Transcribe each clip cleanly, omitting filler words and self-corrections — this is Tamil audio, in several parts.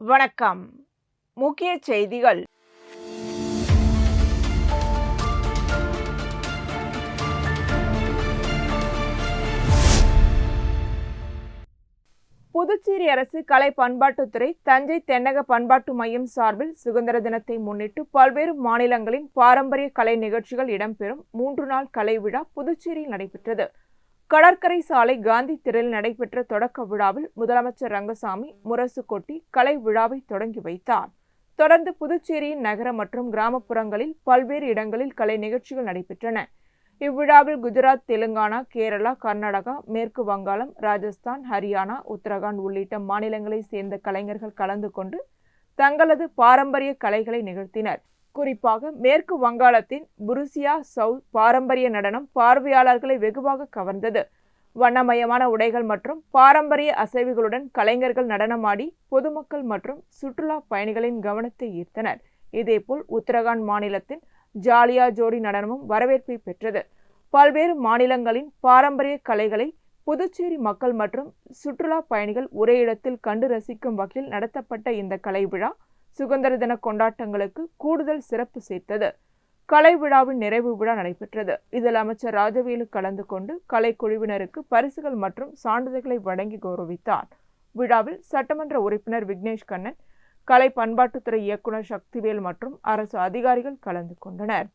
வணக்கம். முக்கிய செய்திகள். புதுச்சேரி அரசு கலை பண்பாட்டுத்துறை தஞ்சை தென்னக பண்பாட்டு மையம் சார்பில் சுதந்திர தினத்தை முன்னிட்டு பல்வேறு மாநிலங்களின் பாரம்பரிய கலை நிகழ்ச்சிகள் இடம்பெறும் 3 நாள் கலை விழா புதுச்சேரியில் நடைபெற்றது. கடற்கரை சாலை காந்தி திடலில் நடைபெற்ற தொடக்க விழாவில் முதலமைச்சர் ரங்கசாமி முரசு கொட்டி கலை விழாவை தொடங்கி வைத்தார். தொடர்ந்து புதுச்சேரியின் நகர மற்றும் கிராமப்புறங்களில் பல்வேறு இடங்களில் கலை நிகழ்ச்சிகள் நடைபெற்றன. இவ்விழாவில் குஜராத், தெலுங்கானா, கேரளா, கர்நாடகா, மேற்கு வங்காளம், ராஜஸ்தான், ஹரியானா, உத்தரகாண்ட் உள்ளிட்ட மாநிலங்களைச் சேர்ந்த கலைஞர்கள் கலந்து கொண்டு தங்களது பாரம்பரிய கலைகளை நிகழ்த்தினர். குறிப்பாக மேற்கு வங்காளத்தின் புருசியா சவுல் பாரம்பரிய நடனம் பார்வையாளர்களை வெகுவாக கவர்ந்தது. வண்ணமயமான உடைகள் மற்றும் பாரம்பரிய அசைவுகளுடன் கலைஞர்கள் நடனமாடி பொதுமக்கள் மற்றும் சுற்றுலா பயணிகளின் கவனத்தை ஈர்த்தனர். இதேபோல் உத்தரகாண்ட் மாநிலத்தின் ஜாலியா ஜோடி நடனமும் வரவேற்பை பெற்றது. பல்வேறு மாநிலங்களின் பாரம்பரிய கலைகளை புதுச்சேரி மக்கள் மற்றும் சுற்றுலா பயணிகள் ஒரே இடத்தில் கண்டு ரசிக்கும் வகையில் நடத்தப்பட்ட இந்த கலை விழா சுதந்திர தின கொண்டாட்டங்களுக்கு கூடுதல் சிறப்பு சேர்த்தது. கலை விழாவின் நிறைவு விழா நடைபெற்றது. இதில் அமைச்சர் ராஜவேலு கலந்து கொண்டு கலைக்குழுவினருக்கு பரிசுகள் மற்றும் சான்றிதழ்களை வழங்கி கௌரவித்தார். விழாவில் சட்டமன்ற உறுப்பினர் விக்னேஷ் கண்ணன், கலை பண்பாட்டுத்துறை இயக்குநர் சக்திவேல் மற்றும் அரசு அதிகாரிகள் கலந்து கொண்டனர்.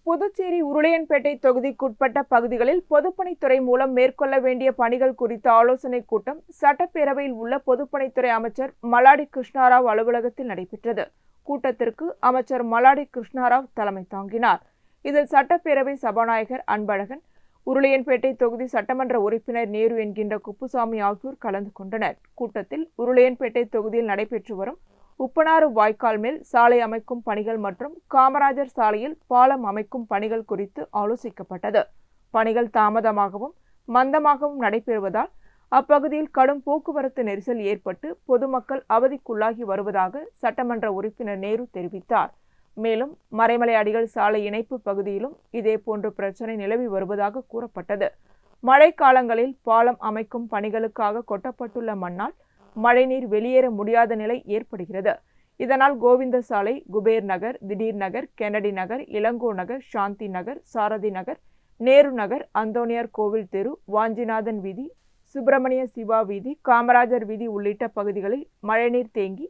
புதுச்சேரி உருளையன்பேட்டை தொகுதிக்குட்பட்ட பகுதிகளில் பொதுப்பணித்துறை மூலம் மேற்கொள்ள வேண்டிய பணிகள் குறித்த ஆலோசனைக் கூட்டம் சட்டப்பேரவையில் உள்ள பொதுப்பணித்துறை அமைச்சர் மல்லாடி கிருஷ்ணாராவ் அலுவலகத்தில் நடைபெற்றது. கூட்டத்திற்கு அமைச்சர் மல்லாடி கிருஷ்ணாராவ் தலைமை தாங்கினார். இதில் சட்டப்பேரவை சபாநாயகர் அன்பழகன், உருளையன்பேட்டை தொகுதி சட்டமன்ற உறுப்பினர் நேரு என்கின்ற குப்புசாமி ஆகியோர் கலந்து கொண்டனர். கூட்டத்தில் உருளையன்பேட்டை தொகுதியில் நடைபெற்று வரும் உப்பனாறு வாய்க்கால் மேல் சாலை அமைக்கும் பணிகள் மற்றும் காமராஜர் சாலையில் பாலம் அமைக்கும் பணிகள் குறித்து ஆலோசிக்கப்பட்டது. பணிகள் தாமதமாகவும் மந்தமாகவும் நடைபெறுவதால் அப்பகுதியில் கடும் போக்குவரத்து நெரிசல் ஏற்பட்டு பொதுமக்கள் அவதிக்குள்ளாகி வருவதாக சட்டமன்ற உறுப்பினர் நேரு தெரிவித்தார். மேலும் மறைமலை அடிகள் சாலை இணைப்பு பகுதியிலும் இதேபோன்ற பிரச்சினை நிலவி வருவதாக கூறப்பட்டது. மழைக்காலங்களில் பாலம் அமைக்கும் பணிகளுக்காக கொட்டப்பட்டுள்ள மண்ணால் மழைநீர் வெளியேற முடியாத நிலை ஏற்படுகிறது. இதனால் கோவிந்த சாலை, குபேர் நகர், திடீர் நகர், கென்னடி நகர், இளங்கோ நகர், சாந்தி நகர், சாரதி நகர், நேரு நகர், அந்தோனியார் கோவில் தெரு, வாஞ்சிநாதன் வீதி, சுப்பிரமணிய சிவா வீதி, காமராஜர் வீதி உள்ளிட்ட பகுதிகளில் மழைநீர் தேங்கி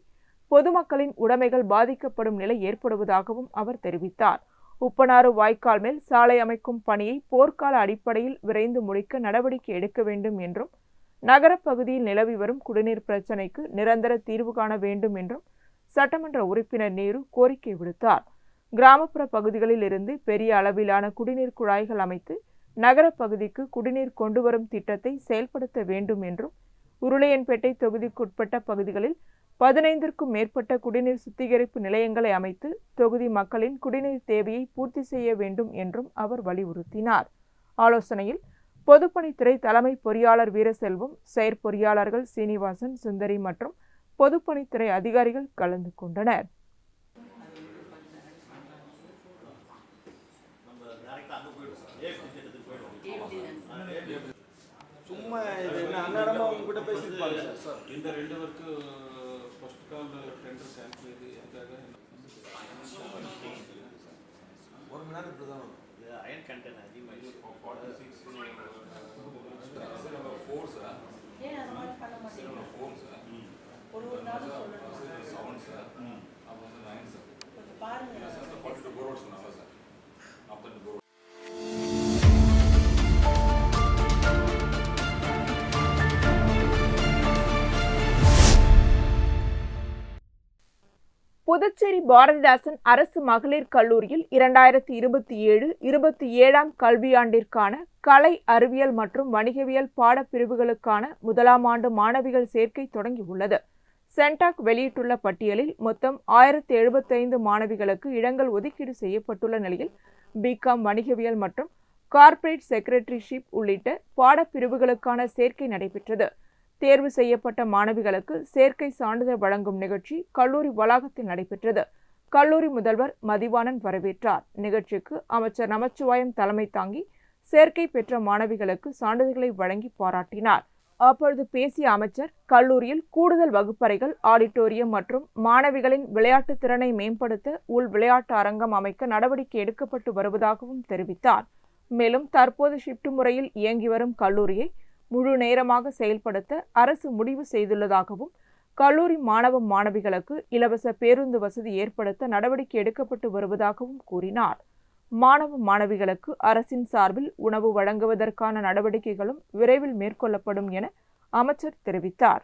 பொதுமக்களின் உடைமைகள் பாதிக்கப்படும் நிலை ஏற்படுவதாகவும் அவர் தெரிவித்தார். உப்பனாறு வாய்க்கால் மேல் சாலை அமைக்கும் பணியை போர்க்கால அடிப்படையில் விரைந்து முடிக்க நடவடிக்கை எடுக்க வேண்டும் என்றும் நகரப்பகுதியில் நிலவி வரும் குடிநீர் பிரச்சினைக்கு நிரந்தர தீர்வு காண வேண்டும் என்றும் சட்டமன்ற உறுப்பினர் நேரு கோரிக்கை விடுத்தார். கிராமப்புற பகுதிகளில் இருந்து பெரிய அளவிலான குடிநீர் குழாய்கள் அமைத்து நகரப்பகுதிக்கு குடிநீர் கொண்டு வரும் திட்டத்தை செயல்படுத்த வேண்டும் என்றும் உருளையன்பேட்டை தொகுதிக்குட்பட்ட பகுதிகளில் 15க்கும் மேற்பட்ட குடிநீர் சுத்திகரிப்பு நிலையங்களை அமைத்து தொகுதி மக்களின் குடிநீர் தேவையை பூர்த்தி செய்ய வேண்டும் என்றும் அவர் வலியுறுத்தினார். ஆலோசனையில் பொதுப்பணித்துறை தலைமை பொறியாளர் வீரசெல்வம், செயற்பொறியாளர்கள் சீனிவாசன், சுந்தரி மற்றும் பொதுப்பணித்துறை அதிகாரிகள் கலந்து கொண்டனர். புதுச்சேரி பாரதிதாசன் அரசு மகளிர் கல்லூரியில் 2027-27ஆம் கல்வியாண்டிற்கான கலை, அறிவியல் மற்றும் வணிகவியல் பாடப்பிரிவுகளுக்கான முதலாம் ஆண்டு மாணவிகள் சேர்க்கை தொடங்கியுள்ளது. சென்டாக் வெளியிட்டுள்ள பட்டியலில் மொத்தம் 1075 மாணவிகளுக்கு இடங்கள் ஒதுக்கீடு செய்யப்பட்டுள்ள நிலையில் பிகாம், வணிகவியல் மற்றும் கார்ப்பரேட் செக்ரட்டரிஷிப் உள்ளிட்ட பாடப்பிரிவுகளுக்கான சேர்க்கை நடைபெற்றது. தேர்வு செய்யப்பட்ட மாணவிகளுக்கு சேர்க்கை சான்றிதழ் வழங்கும் நிகழ்ச்சி கல்லூரி வளாகத்தில் நடைபெற்றது. கல்லூரி முதல்வர் மதிவாணன் வரவேற்றார். நிகழ்ச்சிக்கு அமைச்சர் நமச்சிவாயம் தலைமை தாங்கி சேர்க்கை பெற்ற மாணவிகளுக்கு சான்றிதழ்களை வழங்கி பாராட்டினார். அப்பொழுது பேசிய அமைச்சர், கல்லூரியில் கூடுதல் வகுப்பறைகள், ஆடிட்டோரியம் மற்றும் மாணவிகளின் விளையாட்டு திறனை மேம்படுத்த உள் விளையாட்டு அரங்கம் அமைக்க நடவடிக்கை எடுக்கப்பட்டு வருவதாகவும் தெரிவித்தார். மேலும் தற்போது ஷிப்ட் முறையில் இயங்கி வரும் கல்லூரியை முழு நேரமாக செயல்படுத்த அரசு முடிவு செய்துள்ளதாகவும், கல்லூரி மாணவ மாணவிகளுக்கு இலவச பேருந்து வசதி ஏற்படுத்த நடவடிக்கை எடுக்கப்பட்டு வருவதாகவும் கூறினார். மாணவ மாணவிகளுக்கு அரசின் சார்பில் உணவு வழங்குவதற்கான நடவடிக்கைகளும் விரைவில் மேற்கொள்ளப்படும் என அமைச்சர் தெரிவித்தார்.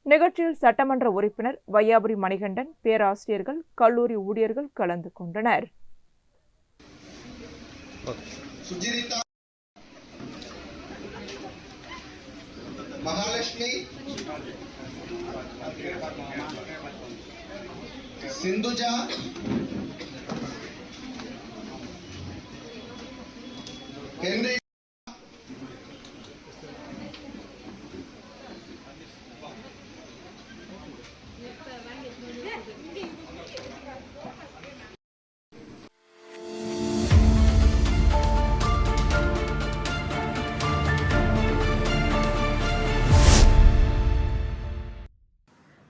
நிகழ்ச்சியில் சட்டமன்ற உறுப்பினர் வையாபுரி மணிகண்டன், பேராசிரியர்கள், கல்லூரி ஊழியர்கள் கலந்து கொண்டனர். महालक्ष्मी, सिंधुजा, हेनरी,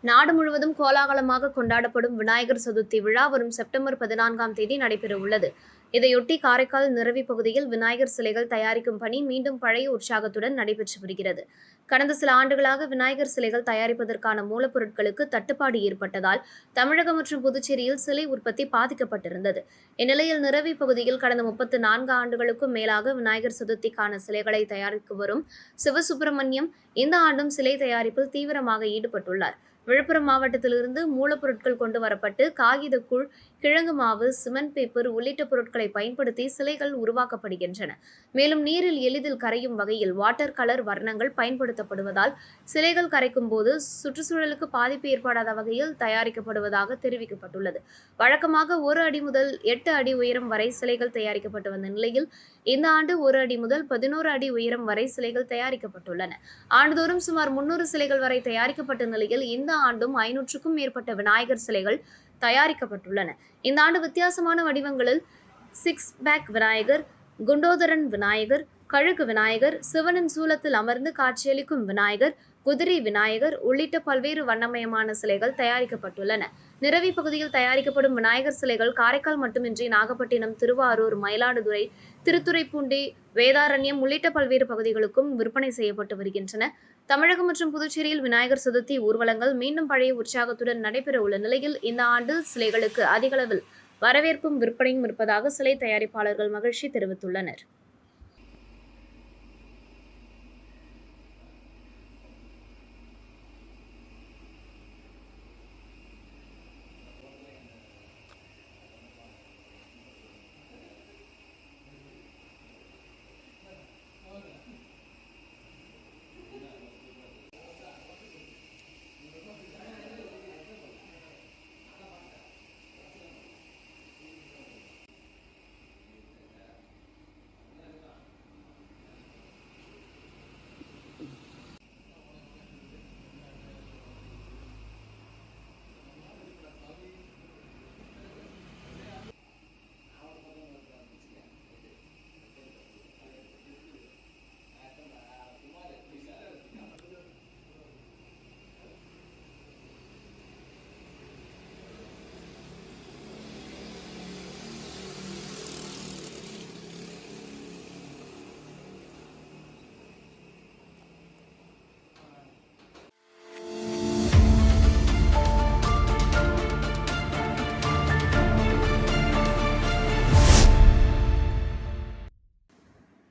நாடு முழுவதும் கோலாகலமாக கொண்டாடப்படும் விநாயகர் சதுர்த்தி விழா வரும் செப்டம்பர் 14ஆம் தேதி நடைபெறவுள்ளது. இதையொட்டி காரைக்கால் நிரவி பகுதியில் விநாயகர் சிலைகள் தயாரிக்கும் பணி மீண்டும் பழைய உற்சாகத்துடன் நடைபெற்று வருகிறது. கடந்த சில ஆண்டுகளாக விநாயகர் சிலைகள் தயாரிப்பதற்கான மூலப்பொருட்களுக்கு தட்டுப்பாடு ஏற்பட்டதால் தமிழகம் மற்றும் புதுச்சேரியில் சிலை உற்பத்தி பாதிக்கப்பட்டிருந்தது. இந்நிலையில் நிரவி பகுதியில் கடந்த 34 ஆண்டுகளுக்கும் மேலாக விநாயகர் சதுர்த்திக்கான சிலைகளை தயாரித்து வரும் சிவசுப்பிரமணியம் இந்த ஆண்டும் சிலை தயாரிப்பில் தீவிரமாக ஈடுபட்டுள்ளார். விழுப்புரம் மாவட்டத்திலிருந்து மூலப்பொருட்கள் கொண்டு வரப்பட்டு காகிதக்கூழ், கிழங்கு மாவு, சிமெண்ட் பேப்பர் உள்ளிட்ட பொருட்களை பயன்படுத்தி சிலைகள் உருவாக்கப்படுகின்றன. மேலும் நீரில் எளிதில் கரையும் வகையில் வாட்டர் கலர் வர்ணங்கள் பயன்படுத்தப்படுவதால் சிலைகள் கரைக்கும் போது சுற்றுச்சூழலுக்கு பாதிப்பு ஏற்படாத வகையில் தயாரிக்கப்படுவதாக தெரிவிக்கப்பட்டுள்ளது. வழக்கமாக 1 அடி முதல் 8 அடி உயரம் வரை சிலைகள் தயாரிக்கப்பட்டு வந்த நிலையில் இந்த ஆண்டு 1 அடி முதல் 11 அடி உயரம் வரை சிலைகள் தயாரிக்கப்பட்டுள்ளன. ஆண்டுதோறும் சுமார் 300 சிலைகள் வரை தயாரிக்கப்பட்ட நிலையில் இந்த ஆண்டும் 500க்கும் மேற்பட்ட விநாயகர் சிலைகள் தயாரிக்கப்பட்டுள்ளன. இந்த ஆண்டு வித்தியாசமான வடிவங்களில் 6 பேக் விநாயகர், குண்டோதரன் விநாயகர், கழுகு விநாயகர், சிவனின் சூலத்தில் அமர்ந்து காட்சியளிக்கும் விநாயகர், குதிரை விநாயகர் உள்ளிட்ட பல்வேறு வண்ணமயமான சிலைகள் தயாரிக்கப்பட்டுள்ளன. நிரவி பகுதியில் தயாரிக்கப்படும் விநாயகர் சிலைகள் காரைக்கால் மட்டுமின்றி நாகப்பட்டினம், திருவாரூர், மயிலாடுதுறை, திருத்துறைப்பூண்டி, வேதாரண்யம் உள்ளிட்ட பல்வேறு பகுதிகளுக்கும் விற்பனை செய்யப்பட்டு வருகின்றன. தமிழகம் மற்றும் புதுச்சேரியில் விநாயகர் சதுர்த்தி ஊர்வலங்கள் மீண்டும் பழைய உற்சாகத்துடன் நடைபெற உள்ள நிலையில் இந்த ஆண்டு சிலைகளுக்கு அதிகளவில் வரவேற்பும் விற்பனையும் இருப்பதாக சிலை தயாரிப்பாளர்கள் மகிழ்ச்சி தெரிவித்துள்ளனர்.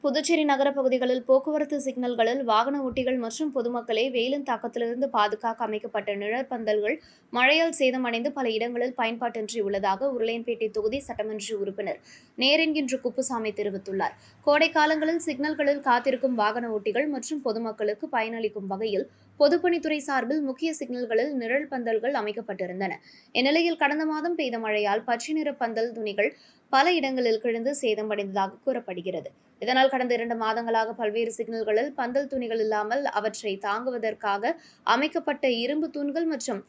புதுச்சேரி நகர பகுதிகளில் போக்குவரத்து சிக்னல்களில் வாகன ஓட்டிகள் மற்றும் பொதுமக்களை வெயிலின் தாக்கத்திலிருந்து பாதுகாக்க அமைக்கப்பட்ட நிழற்பந்தல்கள் மழையால் சேதமடைந்து பல இடங்களில் பயன்பாட்டின்றி உள்ளதாக உருளையன்பேட்டை தொகுதி சட்டமன்ற உறுப்பினர் நேரென்கின்ற குப்புசாமி தெரிவித்துள்ளார். கோடை காலங்களில் சிக்னல்களில் காத்திருக்கும் வாகன ஓட்டிகள் மற்றும் பொதுமக்களுக்கு பயனளிக்கும் வகையில் பொதுப்பணித்துறை சார்பில் முக்கிய சிக்னல்களில் நிழல் பந்தல்கள் அமைக்கப்பட்டிருந்தன. இந்நிலையில் கடந்த மாதம் பெய்த மழையால் பச்சை நிற பந்தல் துணிகள் பல இடங்களில் கிழிந்து சேதமடைந்ததாக கூறப்படுகிறது. இதனால் கடந்த 2 மாதங்களாக பல்வேறு சிக்னல்களில் பந்தல் துணிகள் இல்லாமல் அவற்றை தாங்குவதற்காக அமைக்கப்பட்ட இரும்பு தூண்கள் மற்றும்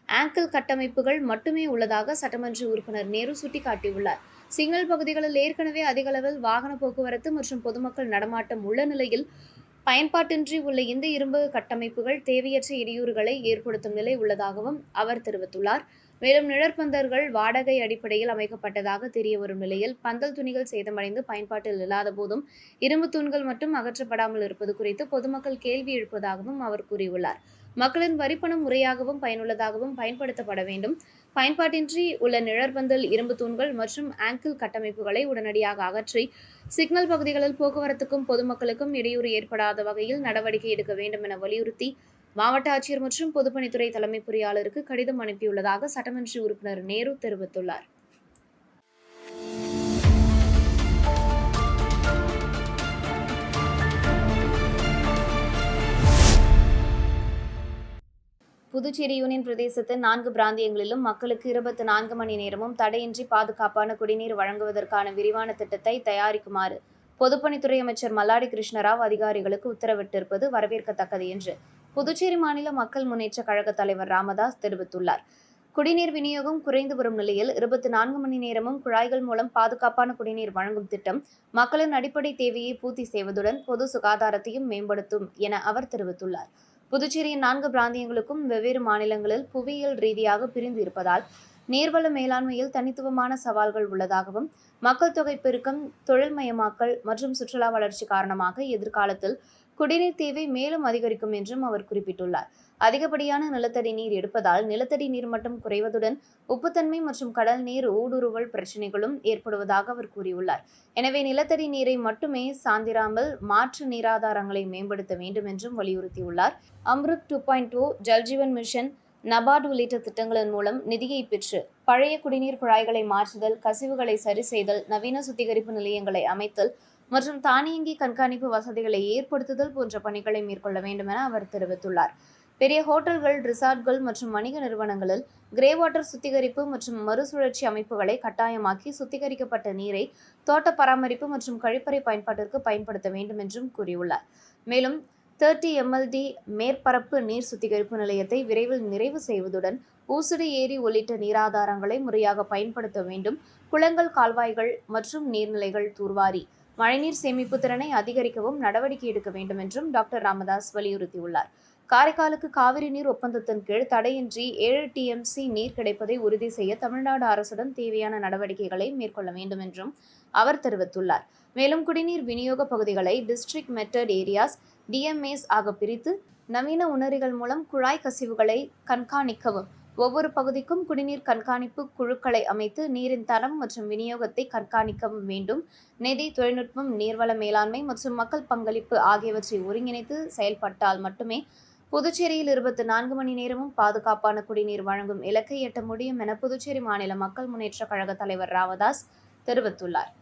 ஆங்கிள் கட்டமைப்புகள் மட்டுமே உள்ளதாக சட்டமன்ற உறுப்பினர் நேரு சுட்டிக்காட்டியுள்ளார். சிக்னல் பகுதிகளில் ஏற்கனவே அதிக அளவில் வாகன போக்குவரத்து மற்றும் பொதுமக்கள் நடமாட்டம் உள்ள நிலையில் பயன்பாட்டின்றி உள்ள இந்த இரும்பு கட்டமைப்புகள் தேவையற்ற இடையூறுகளை ஏற்படுத்தும் நிலை உள்ளதாகவும் அவர் தெரிவித்துள்ளார். மேலும் நிழற்பந்தர்கள் வாடகை அடிப்படையில் அமைக்கப்பட்டதாக தெரியவரும் நிலையில் பந்தல் துணிகள் சேதமடைந்து பயன்பாட்டில் இல்லாத போதும் இரும்பு தூண்கள் மட்டும் அகற்றப்படாமல் இருப்பது குறித்து பொதுமக்கள் கேள்வி எழுப்பதாகவும் அவர் கூறியுள்ளார். மக்களின் வரிப்பணம் முறையாகவும் பயனுள்ளதாகவும் பயன்படுத்தப்பட வேண்டும். பயன்பாட்டின்றி உள்ள நிழற்பந்தல் இரும்பு தூண்கள் மற்றும் ஆங்கிள் கட்டமைப்புகளை உடனடியாக அகற்றி சிக்னல் பகுதிகளில் போக்குவரத்துக்கும் பொதுமக்களுக்கும் இடையூறு ஏற்படாத வகையில் நடவடிக்கை எடுக்க வேண்டும் என வலியுறுத்தி மாவட்ட ஆட்சியர் மற்றும் பொதுப்பணித்துறை தலைமை பொறியாளருக்கு கடிதம் அனுப்பியுள்ளதாக சட்டமன்ற உறுப்பினர் நேரு தெரிவித்துள்ளார். புதுச்சேரி யூனியன் பிரதேசத்தின் 4 பிராந்தியங்களிலும் மக்களுக்கு 24 மணி நேரமும் தடையின்றி பாதுகாப்பான குடிநீர் வழங்குவதற்கான விரிவான திட்டத்தை தயாரிக்குமாறு பொதுப்பணித்துறை அமைச்சர் மல்லாடி கிருஷ்ணராவ் அதிகாரிகளுக்கு உத்தரவிட்டிருப்பது வரவேற்கத்தக்கது என்று புதுச்சேரி மாநில மக்கள் முன்னேற்ற கழக தலைவர் ராமதாஸ் தெரிவித்துள்ளார். குடிநீர் விநியோகம் குறைந்து வரும் நிலையில் 24 மணி நேரமும் குழாய்கள் மூலம் பாதுகாப்பான குடிநீர் வழங்கும் திட்டம் மக்களின் அடிப்படை தேவையை பூர்த்தி செய்வதுடன் பொது சுகாதாரத்தையும் மேம்படுத்தும் என அவர் தெரிவித்துள்ளார். புதுச்சேரியின் 4 பிராந்தியங்களுக்கும் வெவ்வேறு மாநிலங்களில் புவியியல் ரீதியாக பிரிந்து இருப்பதால் நீர்வள மேலாண்மையில் தனித்துவமான சவால்கள் உள்ளதாகவும் மக்கள் தொகை பெருக்கம், தொழில்மயமாக்கல் மற்றும் சுற்றுலா வளர்ச்சி காரணமாக எதிர்காலத்தில் குடிநீர் தேவை மேலும் அதிகரிக்கும் என்றும் அவர் குறிப்பிட்டுள்ளார். அதிகப்படியான நிலத்தடி நீர் எடுப்பதால் நிலத்தடி நீர் மட்டம் குறைவதுடன் உப்புத்தன்மை மற்றும் கடல் நீர் ஊடுருவல் பிரச்சினைகளும் ஏற்படுவதாக அவர் கூறியுள்ளார். எனவே நிலத்தடி நீரை மட்டுமே சார்ந்திராமல் மாற்று நீராதாரங்களை மேம்படுத்த வேண்டும் என்றும் வலியுறுத்தியுள்ளார். அம்ருத் 2.0, ஜல்ஜீவன் மிஷன், நபார்டு உள்ளிட்ட திட்டங்களின் மூலம் நிதியை பெற்று பழைய குடிநீர் குழாய்களை மாற்றுதல், கசிவுகளை சரி செய்தல், நவீன சுத்திகரிப்பு நிலையங்களை அமைத்தல் மற்றும் தானியங்கி கண்காணிப்பு வசதிகளை ஏற்படுத்துதல் போன்ற பணிகளை மேற்கொள்ள வேண்டும் என அவர் தெரிவித்துள்ளார். பெரிய ஹோட்டல்கள், ரிசார்ட்கள் மற்றும் வணிக நிறுவனங்களில் கிரே வாட்டர் சுத்திகரிப்பு மற்றும் மறுசுழற்சி அமைப்புகளை கட்டாயமாக்கி சுத்திகரிக்கப்பட்ட நீரை தோட்ட பராமரிப்பு மற்றும் கழிப்பறை பயன்பாட்டிற்கு பயன்படுத்த வேண்டும் என்றும் கூறியுள்ளார். மேலும் 30 MLD மேற்பரப்பு நீர் சுத்திகரிப்பு நிலையத்தை விரைவில் நிறைவு செய்வதுடன் ஊசுடு ஏரி உள்ளிட்ட நீராதாரங்களை முறையாக பயன்படுத்த வேண்டும். குளங்கள், கால்வாய்கள் மற்றும் நீர்நிலைகள் தூர்வாரி மழைநீர் சேமிப்பு திறனை அதிகரிக்கவும் நடவடிக்கை எடுக்க வேண்டும் என்றும் டாக்டர் ராமதாஸ் வலியுறுத்தியுள்ளார். காரைக்காலுக்கு காவிரி நீர் ஒப்பந்தத்தின் கீழ் தடையின்றி 7 TMC நீர் கிடைப்பதை உறுதி செய்ய தமிழ்நாடு அரசுடன் தேவையான நடவடிக்கைகளை மேற்கொள்ள வேண்டும் என்றும் அவர் தெரிவித்துள்ளார். மேலும் குடிநீர் விநியோக பகுதிகளை டிஸ்ட்ரிக்ட் மெத்தட் ஏரியாஸ் DMAs ஆக பிரித்து நவீன உணரிகள் மூலம் குழாய் கசிவுகளை கண்காணிக்கவும், ஒவ்வொரு பகுதிக்கும் குடிநீர் கண்காணிப்பு குழுக்களை அமைத்து நீரின் தரம் மற்றும் விநியோகத்தை கண்காணிக்கவும் வேண்டும். நிதி, தொழில்நுட்பம், நீர்வள மேலாண்மை மற்றும் மக்கள் பங்களிப்பு ஆகியவற்றை ஒருங்கிணைத்து செயல்பட்டால் மட்டுமே புதுச்சேரியில் 24 மணி நேரமும் பாதுகாப்பான குடிநீர் வழங்கும் இலக்கை எட்ட முடியும் என புதுச்சேரி மாநில மக்கள் முன்னேற்ற கழக தலைவர் ராமதாஸ் தெரிவித்துள்ளார்.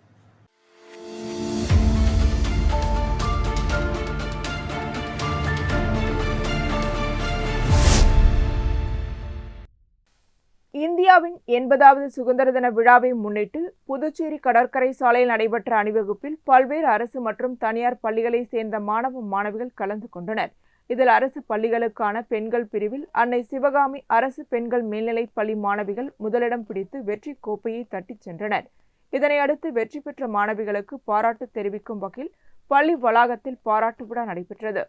இந்தியாவின் 80வது சுதந்திர தின விழாவை முன்னிட்டு புதுச்சேரி கடற்கரை சாலையில் நடைபெற்ற அணிவகுப்பில் பல்வேறு அரசு மற்றும் தனியார் பள்ளிகளை சேர்ந்த மாணவ மாணவிகள் கலந்து கொண்டனர். இதில் அரசு பள்ளிகளுக்கான பெண்கள் பிரிவில் அன்னை சிவகாமி அரசு பெண்கள் மேல்நிலைப் பள்ளி மாணவிகள் முதலிடம் பிடித்து வெற்றி கோப்பையை தட்டிச் சென்றனர். இதனையடுத்து வெற்றி பெற்ற மாணவிகளுக்கு பாராட்டு தெரிவிக்கும் வகையில் பள்ளி வளாகத்தில் பாராட்டு விழா நடைபெற்றது.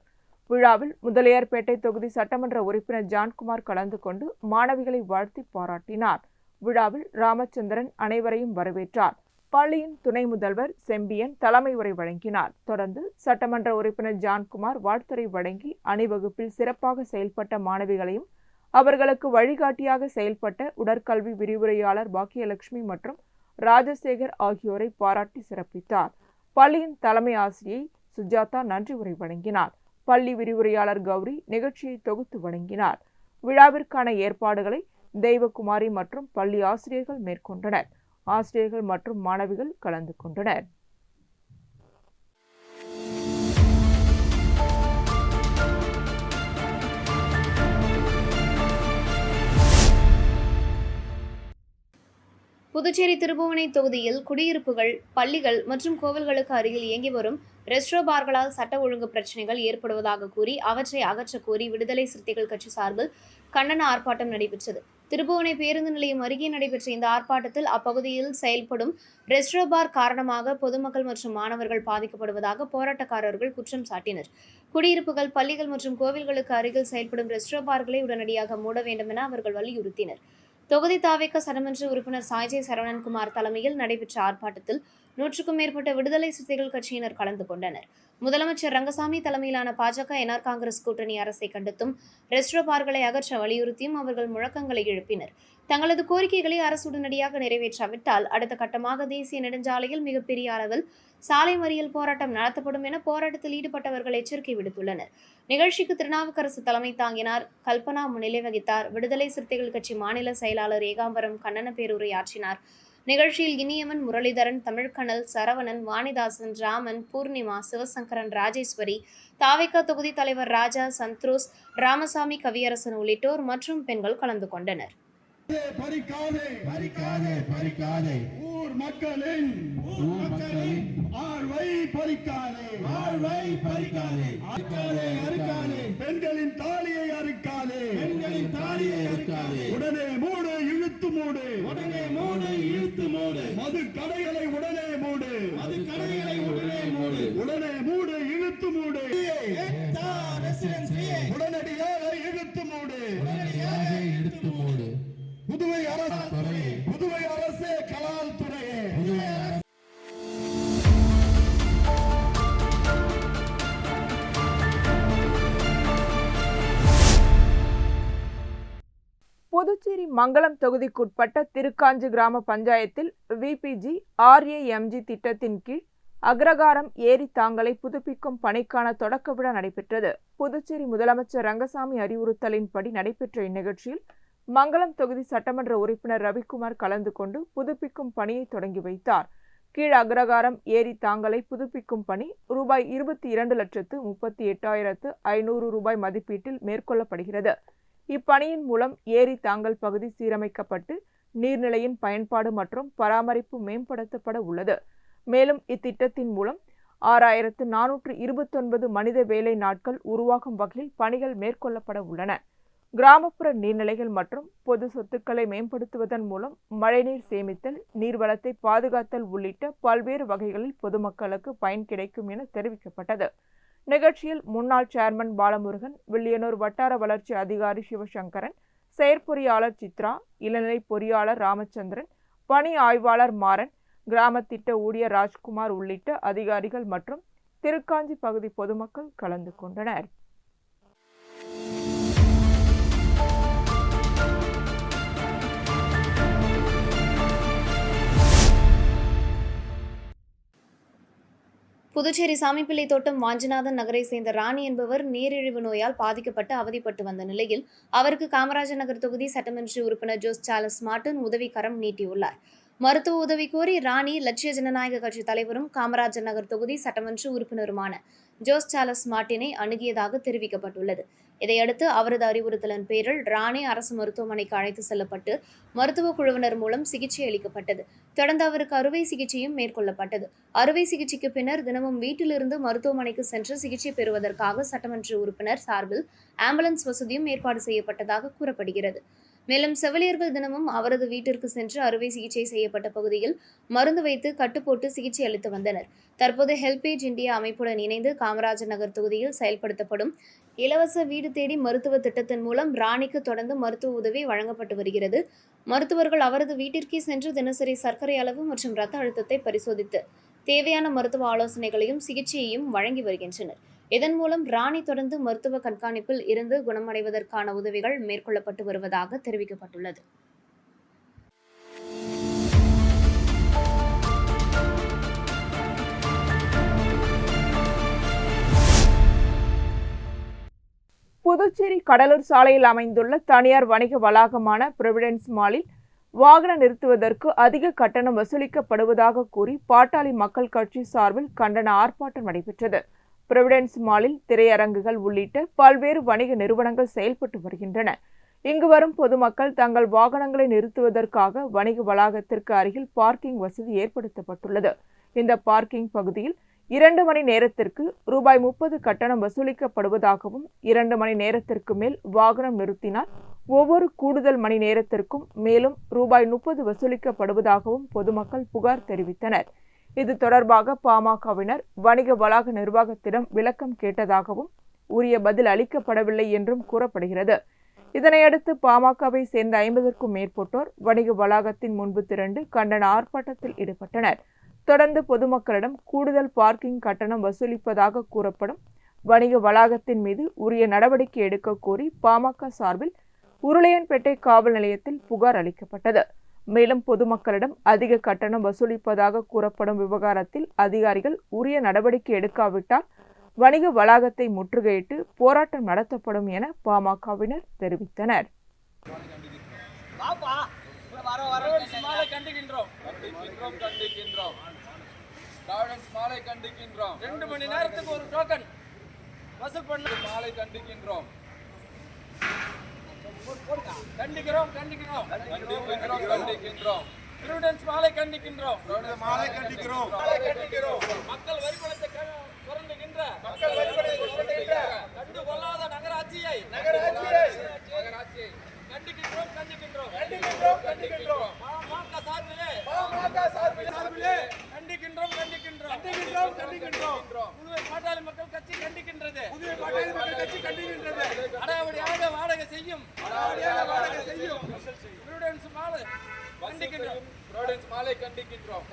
விழாவில் முதலியார்பேட்டை தொகுதி சட்டமன்ற உறுப்பினர் ஜான்குமார் கலந்து கொண்டு மாணவிகளை வாழ்த்தி பாராட்டினார். விழாவில் ராமச்சந்திரன் அனைவரையும் வரவேற்றார். பள்ளியின் துணை முதல்வர் செம்பியன் தலைமை உரை வழங்கினார். தொடர்ந்து சட்டமன்ற உறுப்பினர் ஜான்குமார் வாழ்த்துரை வழங்கி அணிவகுப்பில் சிறப்பாக செயல்பட்ட மாணவிகளையும் அவர்களுக்கு வழிகாட்டியாக செயல்பட்ட உடற்கல்வி விரிவுரையாளர் பாக்கியலட்சுமி மற்றும் ராஜசேகர் ஆகியோரை பாராட்டி சிறப்பித்தார். பள்ளியின் தலைமை ஆசிரியை சுஜாதா நன்றி உரை வழங்கினார். பள்ளி விரிவுரையாளர் கௌரி நிகழ்ச்சியை தொகுத்து வழங்கினார். விழாவிற்கான ஏற்பாடுகளை தெய்வகுமாரி மற்றும் பள்ளி ஆசிரியர்கள் மேற்கொண்டனர். ஆசிரியர்கள் மற்றும் மாணவிகள் கலந்து கொண்டனர். புதுச்சேரி திருபுவனை தொகுதியில் குடியிருப்புகள், பள்ளிகள் மற்றும் கோவில்களுக்கு அருகில் இயங்கி வரும் ரெஸ்ட்ரோ பார்களால் சட்ட ஒழுங்கு பிரச்சினைகள் ஏற்படுவதாக கூறி அவற்றை அகற்றக் கோரி விடுதலை சிறுத்தைகள் கட்சி சார்பில் கண்டன ஆர்ப்பாட்டம் நடைபெற்றது. திருபுவனை பேருந்து நிலையம் அருகே நடைபெற்ற இந்த ஆர்ப்பாட்டத்தில் அப்பகுதியில் செயல்படும் ரெஸ்ட்ரோ பார் காரணமாக பொதுமக்கள் மற்றும் மாணவர்கள் பாதிக்கப்படுவதாக போராட்டக்காரர்கள் குற்றம் சாட்டினர். குடியிருப்புகள், பள்ளிகள் மற்றும் கோவில்களுக்கு அருகில் செயல்படும் ரெஸ்ட்ரோ பார்களை உடனடியாக மூட வேண்டும் என அவர்கள் வலியுறுத்தினர். தொகுதி தாவேக சட்டமன்ற உறுப்பினர் சாய்ஜே சரவணன்குமார் தலைமையில் நடைபெற்ற ஆர்ப்பாட்டத்தில் 100க்கும் மேற்பட்ட விடுதலை சிறுத்தைகள் கட்சியினர் கலந்து கொண்டனர். முதலமைச்சர் ரங்கசாமி தலைமையிலான பாஜக, என்ஆர் காங்கிரஸ் கூட்டணி அரசை கண்டித்தும் ரெஸ்ட்ரோ பார்களை அகற்ற வலியுறுத்தியும் அவர்கள் முழக்கங்களை எழுப்பினர். தங்களது கோரிக்கைகளை அரசு உடனடியாக நிறைவேற்றாவிட்டால் அடுத்த கட்டமாக தேசிய நெடுஞ்சாலையில் மிகப்பெரிய அளவில் சாலை மறியல் போராட்டம் நடத்தப்படும் என போராட்டத்தில் ஈடுபட்டவர்கள் எச்சரிக்கை விடுத்துள்ளனர். நிகழ்ச்சிக்கு திருநாவுக்கரசு தலைமை தாங்கினார். கல்பனா முன்னிலை வகித்தார். விடுதலை சிறுத்தைகள் கட்சி மாநில செயலாளர் ஏகாம்பரம் கண்ணன பேருரையாற்றினார். நிகழ்ச்சியில் இனியவன், முரளிதரன், தமிழ்கனல், சரவணன், வாணிதாசன், ராமன், பூர்ணிமா, சிவசங்கரன், ராஜேஸ்வரி, தாவேக தொகுதி தலைவர் ராஜா, சந்தோஷ், ராமசாமி, கவியரசன் உள்ளிட்டோர் மற்றும் பெண்கள் கலந்து கொண்டனர். பறிக்காதே பறிக்காதே பறிக்காதே ஊர் மக்களின் ஆழ்வை பறிக்காதே ஆழ்வை பறிக்காதே அறுக்காதே அறுக்காதே பெண்களின் தாலியை அறுக்காதே பெண்களின் தாலியை அறுக்காதே உடனே மூடு இழுத்து மூடு உடனே மூடு இழுத்து மூடு மது கடைகளை உடனே மூடு மது கடைகளை உடனே மூடு உடனே மூடு இழுத்து மூடு உடனடியாக இழுத்து மூடு உடனடியாக இழுத்து மூடு புதுவை அரசே கலால் துறையே புதுச்சேரி மங்களம் தொகுதிக்குட்பட்ட திருக்காஞ்சி கிராம பஞ்சாயத்தில் விபிஜி RAMG திட்டத்தின் கீழ் அக்ரகாரம் ஏரி தாங்கலை புதுப்பிக்கும் பணிக்கான தொடக்க விழா நடைபெற்றது. புதுச்சேரி முதலமைச்சர் ரங்கசாமி அறிவுறுத்தலின்படி நடைபெற்ற இந்நிகழ்ச்சியில் மங்களம் தொகுதி சட்டமன்ற உறுப்பினர் ரவிக்குமார் கலந்து கொண்டு புதுப்பிக்கும் பணியை தொடங்கி வைத்தார். கீழ் அக்ரகாரம் ஏரி தாங்கலை புதுப்பிக்கும் பணி ரூபாய் 22,38,500 ரூபாய் மதிப்பீட்டில் மேற்கொள்ளப்படுகிறது. இப்பணியின் மூலம் ஏரி தாங்கல் பகுதி சீரமைக்கப்பட்டு நீர்நிலையின் பயன்பாடு மற்றும் பராமரிப்பு மேம்படுத்தப்பட உள்ளது. மேலும் இத்திட்டத்தின் மூலம் 6,429 மனித வேலை நாட்கள் உருவாகும் வகையில் பணிகள் மேற்கொள்ளப்பட உள்ளன. கிராமப்புற நீர்நிலைகள் மற்றும் பொது சொத்துக்களை மேம்படுத்துவதன் மூலம் மழைநீர் சேமித்தல், நீர்வளத்தை பாதுகாத்தல் உள்ளிட்ட பல்வேறு வகைகளில் பொதுமக்களுக்கு பயன் கிடைக்கும் என தெரிவிக்கப்பட்டது. நிகழ்ச்சியில் முன்னாள் சேர்மன் பாலமுருகன், வில்லியனூர் வட்டார வளர்ச்சி அதிகாரி சிவசங்கரன், செயற்பொறியாளர் சித்ரா, இளநிலை பொறியாளர் ராமச்சந்திரன், பணி ஆய்வாளர் மாறன், கிராம திட்ட ஊழியர் ராஜ்குமார் உள்ளிட்ட அதிகாரிகள் மற்றும் திருக்காஞ்சி பகுதி பொதுமக்கள் கலந்து கொண்டனர். புதுச்சேரி சாமிப்பிள்ளை தோட்டம் வாஞ்சிநாதன் நகரை சேர்ந்த ராணி என்பவர் நீரிழிவு நோயால் பாதிக்கப்பட்டு அவதிப்பட்டு வந்த நிலையில் அவருக்கு காமராஜர் நகர் தொகுதி சட்டமன்ற உறுப்பினர் ஜோஸ் சார்லஸ் மார்ட்டின் உதவிக்கரம் நீட்டியுள்ளார். மருத்துவ உதவி கோரி ராணி லட்சிய ஜனநாயக கட்சி தலைவரும் காமராஜர் நகர் தொகுதி சட்டமன்ற உறுப்பினருமான ஜோஸ் சார்லஸ் மார்ட்டினை அணுகியதாக தெரிவிக்கப்பட்டுள்ளது. இதையடுத்து அவரது அறிவுறுத்தலின் பேரில் ராணி அரசு மருத்துவமனைக்கு அழைத்து செல்லப்பட்டு மருத்துவ குழுவினர் மூலம் சிகிச்சை அளிக்கப்பட்டது. தொடர்ந்து அவருக்கு அறுவை சிகிச்சையும் மேற்கொள்ளப்பட்டது. அறுவை சிகிச்சைக்கு பின்னர் தினமும் வீட்டிலிருந்து மருத்துவமனைக்கு சென்று சிகிச்சை பெறுவதற்காக சட்டமன்ற உறுப்பினர் சார்பில் ஆம்புலன்ஸ் வசதியும் ஏற்பாடு செய்யப்பட்டதாக கூறப்படுகிறது. மேலும் செவிலியர்கள் தினமும் அவரது வீட்டிற்கு சென்று அறுவை சிகிச்சை செய்யப்பட்ட பகுதியில் மருந்து வைத்து கட்டுப்போட்டு சிகிச்சை அளித்து வந்தனர். தற்போது ஹெல்பேஜ் இந்தியா அமைப்புடன் இணைந்து காமராஜர் நகர் தொகுதியில் செயல்படுத்தப்படும் இலவச வீடு தேடி மருத்துவ திட்டத்தின் மூலம் ராணிக்கு தொடர்ந்து மருத்துவ உதவி வழங்கப்பட்டு வருகிறது. மருத்துவர்கள் அவரது வீட்டிற்கே சென்று தினசரி சர்க்கரை அளவு மற்றும் இரத்த அழுத்தத்தை பரிசோதித்து தேவையான மருத்துவ ஆலோசனைகளையும் சிகிச்சையையும் வழங்கி வருகின்றனர். இதன் மூலம் ராணி தொடர்ந்து மருத்துவ கண்காணிப்பில் இருந்து குணமடைவதற்கான உதவிகள் மேற்கொள்ளப்பட்டு வருவதாக தெரிவிக்கப்பட்டுள்ளது. புதுச்சேரி கடலூர் சாலையில் அமைந்துள்ள தனியார் வணிக வளாகமான புரோவிடன்ஸ் மாலில் வாகனம் நிறுத்துவதற்கு அதிக கட்டணம் வசூலிக்கப்படுவதாக கூறி பாட்டாளி மக்கள் கட்சி சார்பில் கண்டன ஆர்ப்பாட்டம் நடைபெற்றது. புரோவிடன்ஸ் மாலில் திரையரங்குகள் உள்ளிட்ட பல்வேறு வணிக நிறுவனங்கள் செயல்பட்டு வருகின்றன. இங்கு வரும் பொதுமக்கள் தங்கள் வாகனங்களை நிறுத்துவதற்காக வணிக வளாகத்திற்கு அருகில் பார்க்கிங் வசதி ஏற்படுத்தப்பட்டுள்ளது. இந்த பார்க்கிங் பகுதியில் 2 மணி நேரத்திற்கு ரூபாய் 30 கட்டணம் வசூலிக்கப்படுவதாகவும் 2 மணி நேரத்திற்கு மேல் வாகனம் நிறுத்தினால் ஒவ்வொரு கூடுதல் மணி நேரத்திற்கும் மேலும் ரூபாய் 30 வசூலிக்கப்படுவதாகவும் பொதுமக்கள் புகார் தெரிவித்தனர். இது தொடர்பாக பாமகவினர் வணிக வளாக நிர்வாகத்திடம் விளக்கம் கேட்டதாகவும் உரிய பதில் அளிக்கப்படவில்லை என்றும் கூறப்படுகிறது. இதனையடுத்து பாமகவை சேர்ந்த 50க்கும் மேற்பட்டோர் வணிக வளாகத்தின் முன்பு திரண்டு கண்டன ஆர்ப்பாட்டத்தில் ஈடுபட்டனர். தொடர்ந்து பொதுமக்களிடம் கூடுதல் பார்க்கிங் கட்டணம் வசூலிப்பதாக கூறப்படும் வணிக வளாகத்தின் மீது உரிய நடவடிக்கை எடுக்க கோரி பாமக சார்பில் உருளையன்பேட்டை காவல் நிலையத்தில் புகார் அளிக்கப்பட்டது. மேலும் பொதுமக்களிடம் அதிக கட்டணம் வசூலிப்பதாக கூறப்படும் விவகாரத்தில் அதிகாரிகள் உரிய நடவடிக்கை எடுக்காவிட்டால் வணிக வளாகத்தை முற்றுகையிட்டு போராட்டம் நடத்தப்படும் என பாமகவினர் தெரிவித்தனர். கண்டிக்கின்றோம். 2 மணி நேரத்துக்கு ஒரு டோக்கன் வசூல் பண்ண மாலை கண்டிக்கின்றோம். மாலை கண்டிக்கின்றோம். மக்கள் வரி பணத்தை சுரண்டுகின்ற கண்டு கொள்ளாத நகராட்சியை கண்டிக்கின்றோம். பாமக சார்பிலே கண்டிக்கின்றோம். புதுவை பாட்டாளி மக்கள் கட்சி கண்டிக்கின்றது. அடாவடியாக வாடகை செய்யும் ப்ரூடென்ஸ் மாலை கண்டிக்கின்றோம்.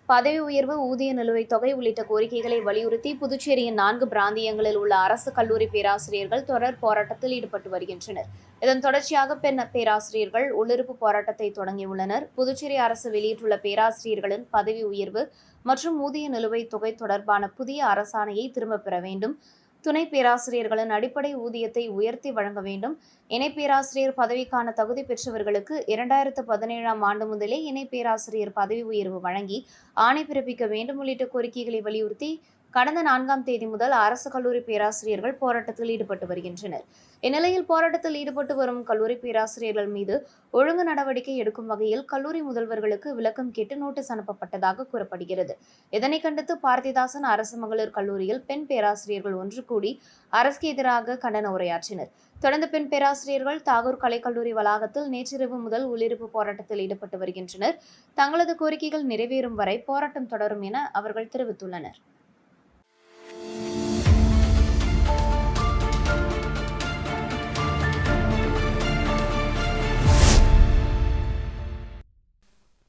பதவி உயர்வு, ஊதிய நிலுவைத் தொகை உள்ளிட்ட கோரிக்கைகளை வலியுறுத்தி புதுச்சேரியின் 4 பிராந்தியங்களில் உள்ள அரசு கல்லூரி பேராசிரியர்கள் தொடர் போராட்டத்தில் ஈடுபட்டு வருகின்றனர். இதன் தொடர்ச்சியாக பெண் பேராசிரியர்கள் உள்ளிருப்பு போராட்டத்தை தொடங்கியுள்ளனர். புதுச்சேரி அரசு வெளியிட்டுள்ள பேராசிரியர்களின் பதவி உயர்வு மற்றும் ஊதிய நிலுவைத் தொகை தொடர்பான புதிய அரசாணையை திரும்பப் பெற வேண்டும். துணை பேராசிரியர்களின் அடிப்படை ஊதியத்தை உயர்த்தி வழங்க வேண்டும். இணை பேராசிரியர் பதவிக்கான தகுதி பெற்றவர்களுக்கு 2017ஆம் ஆண்டு முதலே இணை பேராசிரியர் பதவி உயர்வு வழங்கி ஆணை பிறப்பிக்க வேண்டும் உள்ளிட்ட கோரிக்கைகளை வலியுறுத்தி கடந்த 4ஆம் தேதி முதல் அரசு கல்லூரி பேராசிரியர்கள் போராட்டத்தில் ஈடுபட்டு வருகின்றனர். இந்நிலையில் போராட்டத்தில் ஈடுபட்டு வரும் கல்லூரி பேராசிரியர்கள் மீது ஒழுங்கு நடவடிக்கை எடுக்கும் வகையில் கல்லூரி முதல்வர்களுக்கு விளக்கம் கேட்டு நோட்டீஸ் அனுப்பப்பட்டதாக கூறப்படுகிறது. இதனை கண்டித்து பாரதிதாசன் அரசு மகளிர் கல்லூரியில் பெண் பேராசிரியர்கள் ஒன்று கூடி அரசுக்கு எதிராக கண்டன உரையாற்றினர். தொடர்ந்து பெண் பேராசிரியர்கள் தாகூர் கலைக்கல்லூரி வளாகத்தில் நேற்றிரவு முதல் உள்ளிருப்பு போராட்டத்தில் ஈடுபட்டு வருகின்றனர். தங்களது கோரிக்கைகள் நிறைவேறும் வரை போராட்டம் தொடரும் என அவர்கள் தெரிவித்துள்ளனர்.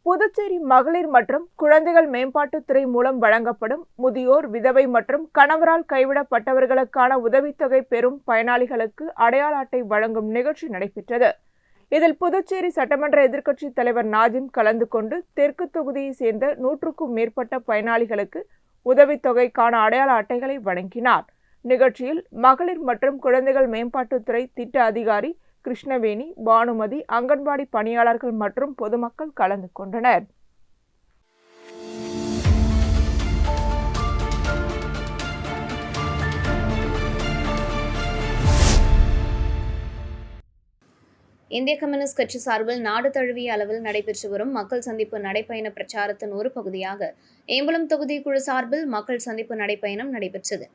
புதுச்சேரி மகளிர் மற்றும் குழந்தைகள் மேம்பாட்டுத்துறை மூலம் வழங்கப்படும் முதியோர், விதவை மற்றும் கணவரால் கைவிடப்பட்டவர்களுக்கான உதவித்தொகை பெறும் பயனாளிகளுக்கு அடையாள அட்டை வழங்கும் நிகழ்ச்சி நடைபெற்றது. இதில் புதுச்சேரி சட்டமன்ற எதிர்க்கட்சித் தலைவர் நாஜிம் கலந்து கொண்டு தெற்கு தொகுதியை சேர்ந்த 100க்கும் மேற்பட்ட பயனாளிகளுக்கு உதவித்தொகைக்கான அடையாள அட்டைகளை வழங்கினார். நிகழ்ச்சியில் மகளிர் மற்றும் குழந்தைகள் மேம்பாட்டுத்துறை திட்ட அதிகாரி கிருஷ்ணவேணி, பானுமதி, அங்கன்வாடி பணியாளர்கள் மற்றும் பொதுமக்கள் கலந்து கொண்டனர். இந்திய கம்யூனிஸ்ட் கட்சி சார்பில் நாடு தழுவிய அளவில் நடைபெற்று வரும் மக்கள் சந்திப்பு நடைப்பயண பிரச்சாரத்தின் ஒரு பகுதியாக ஏம்பலம் தொகுதி குழு சார்பில் மக்கள் சந்திப்பு நடைப்பயணம் நடைபெற்றது.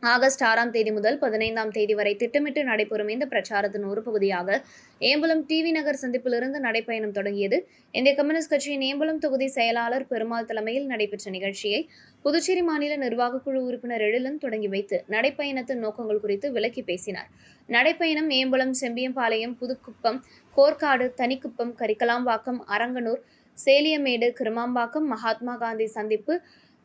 ஆகஸ்ட் 6ஆம் தேதி முதல் 15ஆம் தேதி வரை திட்டமிட்டு நடைபெறும் இந்த பிரச்சாரத்தின் ஒரு பகுதியாக ஏம்பலம் டிவி நகர் சந்திப்பிலிருந்து நடைப்பயணம் தொடங்கியது. இந்திய கம்யூனிஸ்ட் கட்சியின் ஏம்பலம் தொகுதி செயலாளர் பெருமாள் தலைமையில் நடைபெற்ற நிகழ்ச்சியை புதுச்சேரி மாநில நிர்வாகக்குழு உறுப்பினர் எழிலன் தொடங்கி வைத்து நடைப்பயணத்தின் நோக்கங்கள் குறித்து விளக்கி பேசினார். நடைப்பயணம் ஏம்பலம், செம்பியம்பாளையம், புதுக்குப்பம், கோர்க்காடு, தனிக்குப்பம், கரிக்கலாம்பாக்கம், அரங்கனூர், சேலியமேடு, கிருமாம்பாக்கம், மகாத்மா காந்தி சந்திப்பு,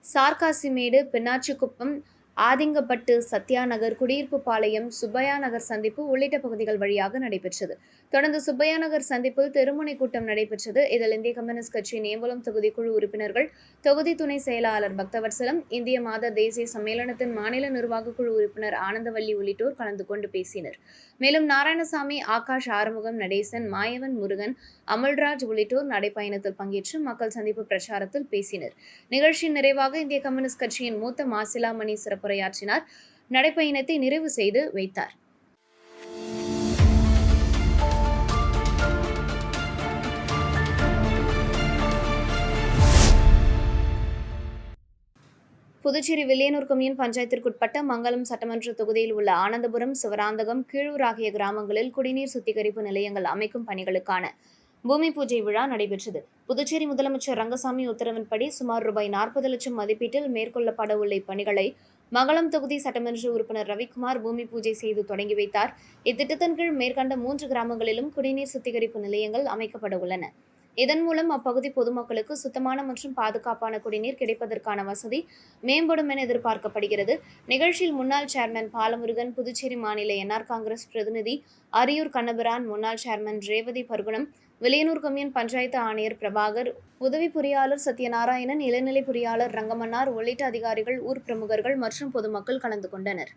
சார்காசிமேடு, பின்னாச்சிக்குப்பம், ஆதிங்கப்பட்டு, சத்யா நகர், குடியிருப்பு பாளையம், சுப்பையா நகர் சந்திப்பு உள்ளிட்ட பகுதிகள் வழியாக நடைபெற்றது. தொடர்ந்து சுப்பையா நகர் சந்திப்பில் தெருமுனை கூட்டம் நடைபெற்றது. இதில் இந்திய கம்யூனிஸ்ட் கட்சியின் ஏம்பலம் தொகுதி குழு உறுப்பினர்கள், தொகுதி துணை செயலாளர் பக்தவத்சலம், இந்திய மாதர் தேசிய சம்மேளனத்தின் மாநில நிர்வாக குழு உறுப்பினர் ஆனந்தவள்ளி உள்ளிட்டோர் கலந்து கொண்டு பேசினர். மேலும் நாராயணசாமி, ஆகாஷ், ஆறுமுகம், நடேசன், மாயவன், முருகன், அமல்ராஜ் உள்ளிட்டோர் நடைப்பயணத்தில் பங்கேற்று மக்கள் சந்திப்பு பிரச்சாரத்தில் பேசினர். நிகழ்ச்சியின் நிறைவாக இந்திய கம்யூனிஸ்ட் கட்சியின் மூத்த மாசிலாமணி சிறப்புரையாற்றினார். நடைப்பயணத்தை நிறைவு செய்து வைத்தார். புதுச்சேரி வில்லியனூர் கொம்யூன் பஞ்சாயத்திற்குட்பட்ட மங்கலம் சட்டமன்ற தொகுதியில் உள்ள ஆனந்தபுரம், சிவராந்தகம், கீழூர் ஆகிய கிராமங்களில் குடிநீர் சுத்திகரிப்பு நிலையங்கள் அமைக்கும் பணிகளுக்கான பூமி பூஜை விழா நடைபெற்றது. புதுச்சேரி முதலமைச்சர் ரங்கசாமி உத்தரவின்படி சுமார் ரூபாய் 40 லட்சம் மதிப்பீட்டில் மேற்கொள்ளப்பட உள்ள இப்பணிகளை மங்களம் தொகுதி சட்டமன்ற உறுப்பினர் ரவிக்குமார் பூமி பூஜை செய்து தொடங்கி வைத்தார். இத்திட்டத்தின் கீழ் மேற்கண்ட 3 கிராமங்களிலும் குடிநீர் சுத்திகரிப்பு நிலையங்கள் அமைக்கப்பட உள்ளன. இதன் மூலம் அப்பகுதி பொதுமக்களுக்கு சுத்தமான மற்றும் பாதுகாப்பான குடிநீர் கிடைப்பதற்கான வசதி மேம்படும் என எதிர்பார்க்கப்படுகிறது. நிகழ்ச்சியில் முன்னாள் சேர்மன் பாலமுருகன், புதுச்சேரி மாநில என்ஆர் காங்கிரஸ் பிரதிநிதி அரியூர் கண்ணபிரான், முன்னாள் சேர்மன் ரேவதி பர்குணம், வில்லியனூர் கொம்யூன் பஞ்சாயத்து ஆணையர் பிரபாகர், உதவி பொறியாளர் சத்யநாராயணன், இளநிலை பொறியாளர் ரங்கமன்னார் உள்ளிட்ட அதிகாரிகள், ஊர் பிரமுகர்கள் மற்றும் பொதுமக்கள் கலந்து கொண்டனர்.